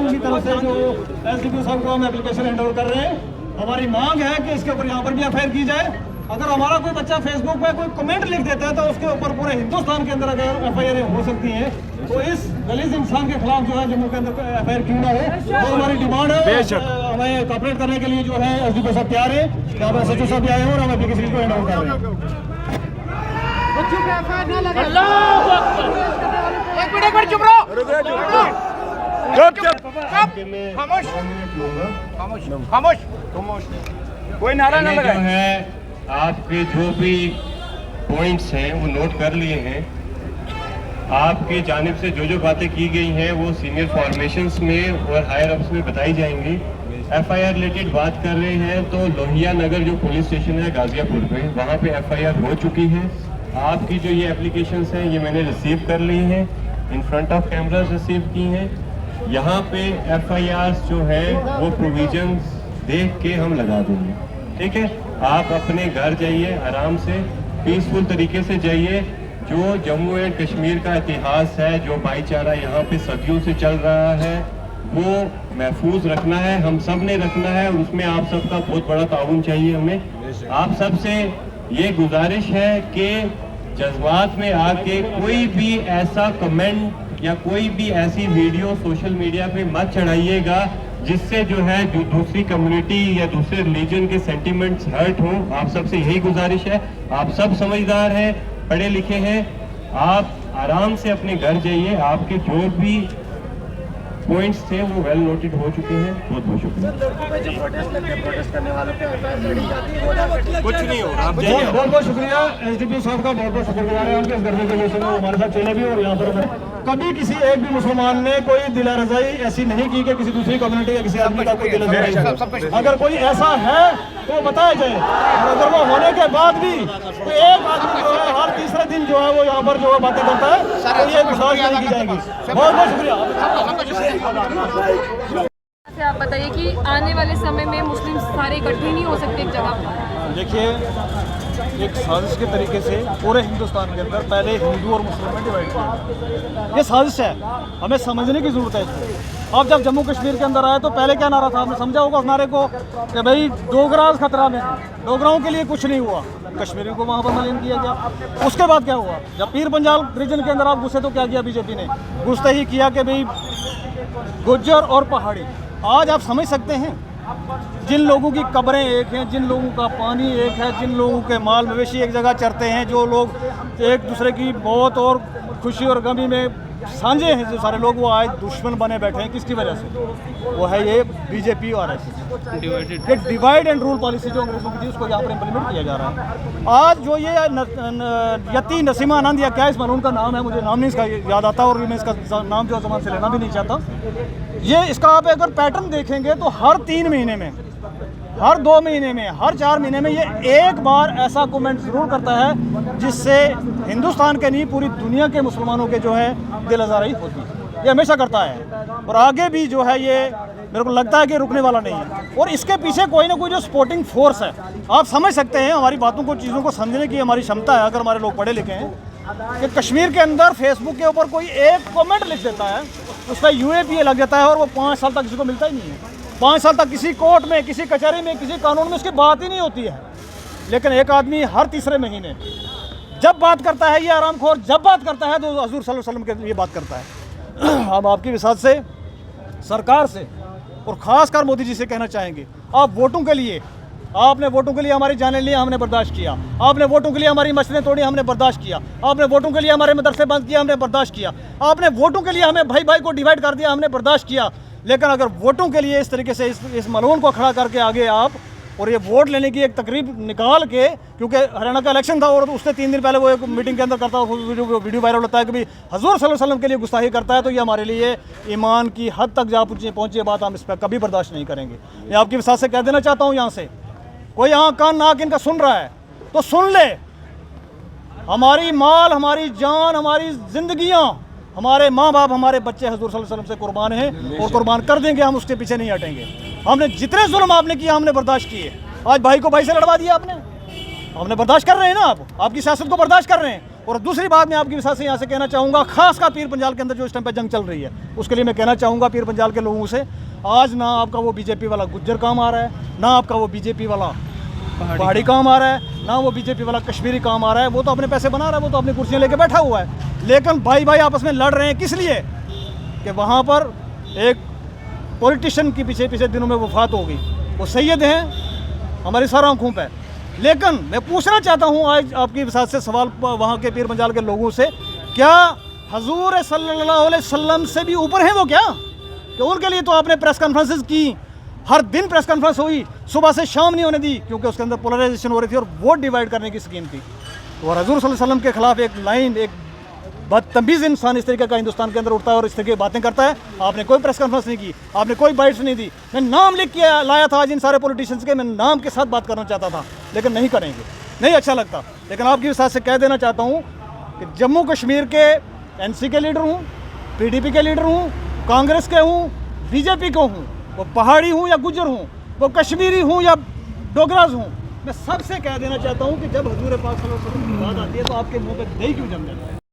की तरफ से जो एसडीपीओ साहब को हम एप्लीकेशन हैंड ओवर कर रहे हैं, हमारी मांग है कि इसके ऊपर यहाँ पर भी एफआईआर की जाए। अगर हमारा कोई बच्चा फेसबुक पे कोई कमेंट लिख देता है तो उसके ऊपर पूरे हिंदुस्तान के अंदर अगर एफआईआर हो सकती है, तो इस गलीज इंसान के खिलाफ जो है जम्मू के अंदर एफआईआर क्यों ना हो, वो हमारी डिमांड है। हमें कॉपरेट करने के लिए जो है एसडीपीओ साहब तैयार है, यहाँ पर एसएचओ साहब भी आए हैं और हम एप्लीकेशन को हैंड ओवर कर रहे हैं। कोई नारा ना लगाए। आपके जो भी पॉइंट्स हैं वो नोट कर लिए हैं। आपकी जानिब से जो जो बातें की गई हैं वो सीनियर फॉर्मेशंस में और हायर अप्स में बताई जाएंगी। एफआईआर रिलेटेड बात कर रहे हैं तो लोहिया नगर जो पुलिस स्टेशन है गाजियापुर में, वहाँ पे एफआईआर हो चुकी है। आपकी जो ये एप्लीकेशंस हैं ये मैंने रिसीव कर ली हैं, in front of cameras receive की हैं। यहाँ पे एफआईआर जो है वो प्रोविजंस देख के हम लगा देंगे, ठीक है। आप अपने घर जाइए, आराम से पीसफुल तरीके से जाइए। जो जम्मू एंड कश्मीर का इतिहास है, जो भाईचारा यहाँ पे सदियों से चल रहा है, वो महफूज रखना है, हम सब ने रखना है, और उसमें आप सबका बहुत बड़ा ताउन चाहिए हमें। आप सबसे ये गुजारिश है कि जज्बात में आके कोई भी ऐसा कमेंट या कोई भी ऐसी वीडियो सोशल मीडिया पे मत चढ़ाइएगा जिससे जो है जो दूसरी कम्युनिटी या दूसरे रिलीजन के सेंटिमेंट्स हर्ट हों। आप सबसे यही गुजारिश है। आप सब समझदार हैं, पढ़े लिखे हैं, आप आराम से अपने घर जाइए। आपके जो भी पॉइंट्स थे वो वेल नोटेड हो चुके हैं। बहुत बहुत शुक्रिया। कुछ नहीं हो रहा। बहुत बहुत शुक्रिया एसडीपीओ साहब का, बहुत बहुत शुक्रगुजार है उनके इस गर्मी की वजह से हमारे साथ चले भी। और यहाँ पर कभी किसी एक भी मुसलमान ने कोई दिला रजाई ऐसी नहीं की कि किसी दूसरी कम्युनिटी या किसी आदमी का कोई दिला रजाई। अगर कोई ऐसा है तो बताया जाए, और अगर वो होने के बाद भी कोई एक आदमी जो है हर तीसरे दिन जो है वो यहाँ पर जो है बातें करता है, तो ये बर्दाश्त नहीं की जाएगी। बहुत बहुत शुक्रिया। आप बताइए कि आने वाले समय में मुस्लिम सारे इकट्ठे नहीं हो सकते एक जगह। देखिए एक साजिश के तरीके से पूरे हिंदुस्तान के अंदर पहले हिंदू और मुस्लिम में डिवाइड किया। ये साजिश है, हमें समझने की ज़रूरत है इसको। अब जब जम्मू कश्मीर के अंदर आए तो पहले क्या नारा था, आपने समझा होगा उस नारे को कि भाई डोगराज खतरा में है, डोगराओं के लिए कुछ नहीं हुआ, कश्मीरियों को वहाँ पर मलिन किया गया। उसके बाद क्या हुआ, जब पीर पंजाल रीजन के अंदर आप घुसे तो क्या किया बीजेपी ने, घुसते ही किया कि भाई गुज्जर और पहाड़ी। आज आप समझ सकते हैं जिन लोगों की कब्रें एक हैं, जिन लोगों का पानी एक है, जिन लोगों के माल मवेशी एक जगह चरते हैं, जो लोग एक दूसरे की मौत और खुशी और गमी में साझे हैं, जो सारे लोग, वो आज दुश्मन बने बैठे हैं। किसकी वजह से? वो है ये बीजेपी और ये डिवाइड एंड रूल पॉलिसी जो अंग्रेजों की थी, उसको यहाँ पर इम्प्लीमेंट किया जा रहा है। आज जो ये यती नसीमा आनंद या क्या इस मरहूम का नाम है, मुझे नाम नहीं इसका याद आता और मैं इसका नाम जो ज़बान से लेना भी नहीं चाहता। ये इसका आप अगर पैटर्न देखेंगे तो हर 3 महीने में, हर 2 महीने में, हर 4 महीने में ये एक बार ऐसा कमेंट ज़रूर करता है जिससे हिंदुस्तान के नहीं पूरी दुनिया के मुसलमानों के जो है दिल आज़ारी होती है। ये हमेशा करता है और आगे भी जो है ये मेरे को लगता है कि रुकने वाला नहीं है। और इसके पीछे कोई ना कोई जो सपोर्टिंग फोर्स है, आप समझ सकते हैं हमारी बातों को, चीज़ों को समझने की हमारी क्षमता है अगर हमारे लोग पढ़े लिखे हैं, कि कश्मीर के अंदर फेसबुक के ऊपर कोई एक कमेंट लिख देता है, उसका UAPA लग जाता है और वो 5 साल तक किसी को मिलता ही नहीं है। 5 साल तक किसी कोर्ट में, किसी कचहरी में, किसी कानून में उसकी बात ही नहीं होती है। लेकिन एक आदमी हर तीसरे महीने जब बात करता है, ये आरामखोर जब बात करता है तो हजूर सल्लल्लाहु अलैहि वसल्लम के लिए बात करता है। हम आपकी विसात से, सरकार से और ख़ासकर मोदी जी से कहना चाहेंगे, आप वोटों के लिए, आपने वोटों के लिए हमारी जानें ली, हमने बर्दाश्त किया। आपने वोटों के लिए हमारी मस्जिदें तोड़ी, हमने बर्दाश्त किया। आपने वोटों के लिए हमारे मदरसे बंद किया, हमने बर्दाश्त किया। आपने वोटों के लिए हमें भाई भाई को डिवाइड कर दिया, हमने बर्दाश्त किया। लेकिन अगर वोटों के लिए इस तरीके से इस मलून को खड़ा करके आगे आप और ये वोट लेने की एक तकरीब निकाल के, क्योंकि हरियाणा का इलेक्शन था और उससे 3 दिन पहले वो एक मीटिंग के अंदर करता है, वीडियो वायरल होता है कि भाई हजूर सल्लल्लाहु अलैहि वसल्लम के लिए गुस्ताखी करता है, तो ये हमारे लिए ईमान की हद तक जा पहुँचे बात, हम इस पर कभी बर्दाश्त नहीं करेंगे। मैं आपकी विसात से कह देना चाहता हूँ, यहाँ से कोई यहाँ कान नाक इनका सुन रहा है तो सुन ले, हमारी माल, हमारी जान, हमारी जिंदगियाँ, हमारे माँ बाप, हमारे बच्चे हजूर सल्लल्लाहु अलैहि वसल्लम से कुर्बान हैं और कुर्बान कर देंगे, हम उसके पीछे नहीं हटेंगे। हमने जितने जुल्म आपने किया हमने बर्दाश्त किए। आज भाई को भाई से लड़वा दिया आपने, हमने बर्दाश्त कर रहे हैं ना, आप आपकी सियासत को बर्दाश्त कर रहे हैं। और दूसरी बात मैं आपकी विसात से यहाँ से कहना चाहूँगा, खासकर पीर पंजाल के अंदर जो इस टाइम पर जंग चल रही है, उसके लिए मैं कहना चाहूँगा पीर पंजाल के लोगों से, आज ना आपका वो बीजेपी वाला गुज्जर काम आ रहा है, ना आपका वो बीजेपी वाला पहाड़ी काम आ रहा है, ना वो बीजेपी वाला कश्मीरी काम आ रहा है। वो तो अपने पैसे बना रहा है, वो तो अपनी कुर्सियाँ लेके बैठा हुआ है। लेकिन भाई भाई आपस में लड़ रहे हैं किस लिए? कि वहाँ पर एक पॉलिटिशियन की पीछे दिनों में वफात हो गई, वो सैयद हैं हमारी सर आँखों पर। लेकिन मैं पूछना चाहता हूँ आज आपकी विसात से सवाल वहाँ के पीर पंजाल के लोगों से, क्या हजूर सल्लल्लाहु अलैहि वसल्लम से भी ऊपर हैं वो क्या? कि उनके लिए तो आपने प्रेस कॉन्फ्रेंसेस की, हर दिन प्रेस कॉन्फ्रेंस हुई, सुबह से शाम नहीं होने दी, क्योंकि उसके अंदर पोलराइजेशन हो रही थी और वोट डिवाइड करने की स्कीम थी। तो हजूर सल्लल्लाहु अलैहि वसल्लम के खिलाफ एक लाइन, एक बदतमीज़ इंसान इस तरीके का हिंदुस्तान के अंदर उठता है और इस तरीके की बातें करता है। आपने कोई प्रेस कॉन्फ्रेंस नहीं की, आपने कोई बाइट्स नहीं दी। मैं नाम लिख के लाया था आज इन सारे पॉलिटिशियंस के, मैं नाम के साथ बात करना चाहता था, लेकिन नहीं करेंगे, नहीं अच्छा लगता। लेकिन आपकी विसात से कह देना चाहता हूँ कि जम्मू कश्मीर के NC के लीडर हूँ, PDP के लीडर हूँ, कांग्रेस के हूँ, BJP को हूँ, वो पहाड़ी हूँ या गुज्जर हूँ, वो कश्मीरी हूँ या डोगराज हूँ, मैं सबसे कह देना चाहता हूँ कि जब हजूर पाक सल्लल्लाहु अलैहि वसल्लम की बात आती है तो आपके मुंह पे दही क्यों जम जाता है?